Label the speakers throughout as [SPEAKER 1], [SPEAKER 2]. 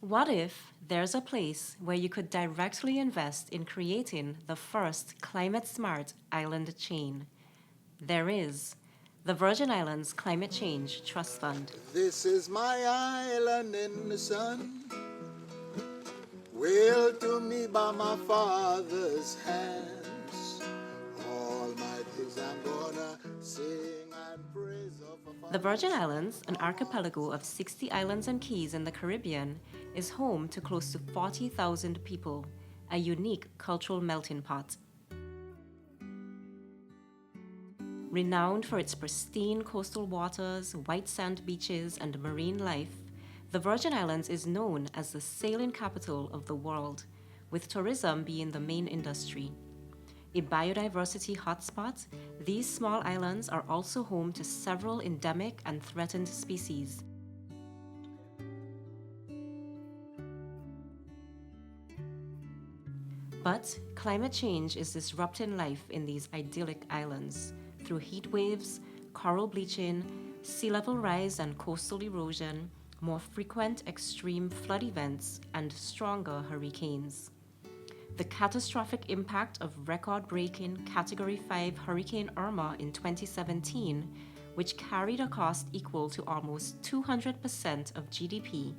[SPEAKER 1] What if there's a place where you could directly invest in creating the first climate smart island chain? There is the Virgin Islands Climate Change Trust Fund.
[SPEAKER 2] This is my island in the sun, willed to me by my father's hands. All my days I'm gonna sing and praise of a
[SPEAKER 1] The Virgin Islands, an archipelago of 60 islands and keys in the Caribbean, is home to close to 40,000 people, a unique cultural melting pot. Renowned for its pristine coastal waters, white sand beaches, and marine life, the Virgin Islands is known as the sailing capital of the world, with tourism being the main industry. A biodiversity hotspot, these small islands are also home to several endemic and threatened species. But climate change is disrupting life in these idyllic islands through heat waves, coral bleaching, sea level rise and coastal erosion, more frequent extreme flood events, and stronger hurricanes. The catastrophic impact of record-breaking Category 5 Hurricane Irma in 2017, which carried a cost equal to almost 200% of GDP,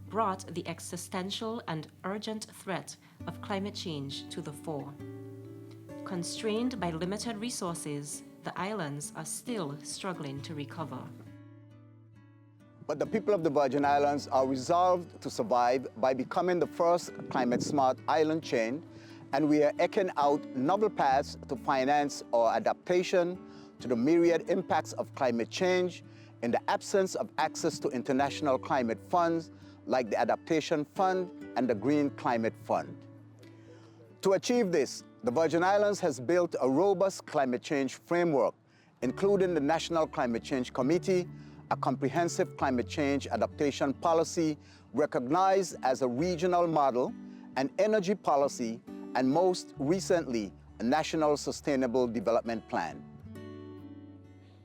[SPEAKER 1] brought the existential and urgent threat of climate change to the fore. Constrained by limited resources, the islands are still struggling to recover.
[SPEAKER 2] But the people of the Virgin Islands are resolved to survive by becoming the first climate-smart island chain, and we are eking out novel paths to finance our adaptation to the myriad impacts of climate change in the absence of access to international climate funds like the Adaptation Fund and the Green Climate Fund. To achieve this, the Virgin Islands has built a robust climate change framework, including the National Climate Change Committee, a comprehensive climate change adaptation policy recognized as a regional model, an energy policy, and most recently, a National Sustainable Development Plan.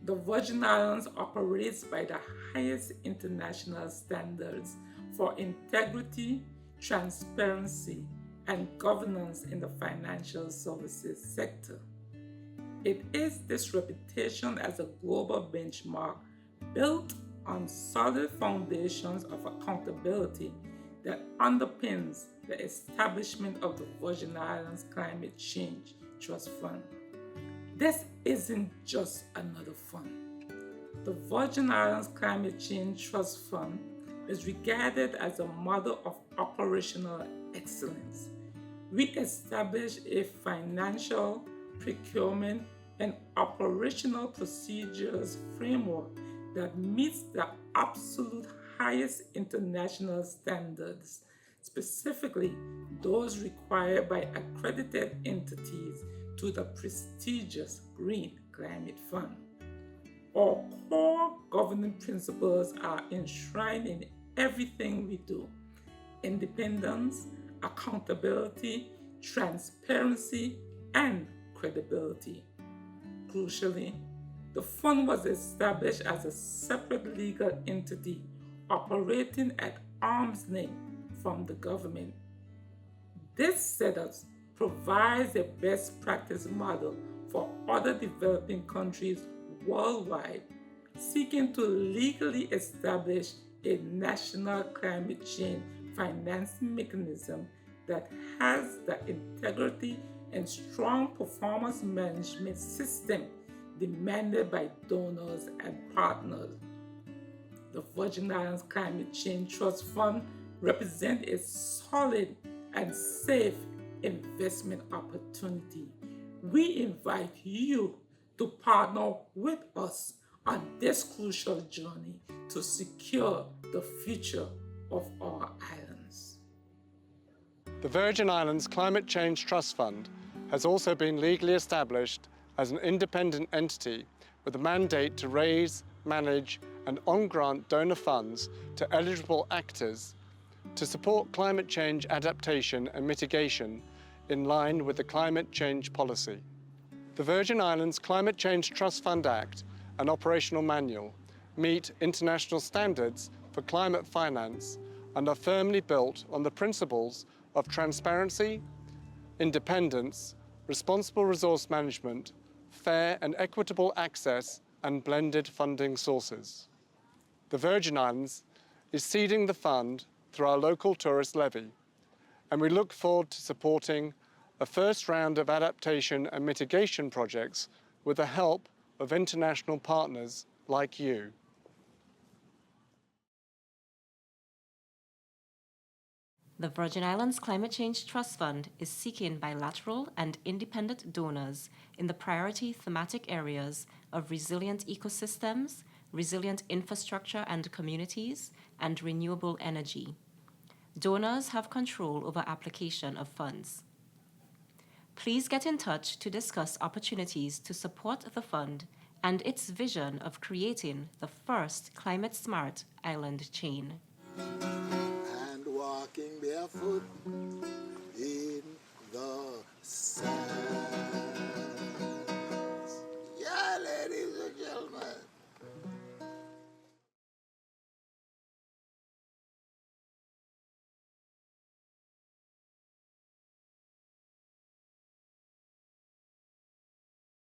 [SPEAKER 3] The Virgin Islands operates by the highest international standards for integrity, transparency, and governance in the financial services sector. It is this reputation as a global benchmark built on solid foundations of accountability that underpins the establishment of the Virgin Islands Climate Change Trust Fund. This isn't just another fund. The Virgin Islands Climate Change Trust Fund is regarded as a model of operational excellence. We establish a financial, procurement, and operational procedures framework that meets the absolute highest international standards, specifically those required by accredited entities to the prestigious Green Climate Fund. Our core governing principles are enshrined in everything we do: independence, accountability, transparency, and credibility. Crucially, the fund was established as a separate legal entity operating at arm's length from the government. This setup provides a best practice model for other developing countries worldwide seeking to legally establish a national climate change financing mechanism that has the integrity and strong performance management system demanded by donors and partners. The Virgin Islands Climate Change Trust Fund represents a solid and safe investment opportunity. We invite you to partner with us on this crucial journey to secure the future of our islands.
[SPEAKER 4] The Virgin Islands Climate Change Trust Fund has also been legally established as an independent entity with a mandate to raise, manage, and on-grant donor funds to eligible actors to support climate change adaptation and mitigation in line with the Climate Change Policy. The Virgin Islands Climate Change Trust Fund Act and Operational Manual meet international standards for climate finance and are firmly built on the principles of transparency, independence, responsible resource management, fair and equitable access, and blended funding sources. The Virgin Islands is seeding the fund through our local tourist levy, and we look forward to supporting a first round of adaptation and mitigation projects with the help of international partners like you.
[SPEAKER 1] The Virgin Islands Climate Change Trust Fund is seeking bilateral and independent donors in the priority thematic areas of resilient ecosystems, resilient infrastructure and communities, and renewable energy. Donors have control over application of funds. Please get in touch to discuss opportunities to support the fund and its vision of creating the first climate-smart island chain.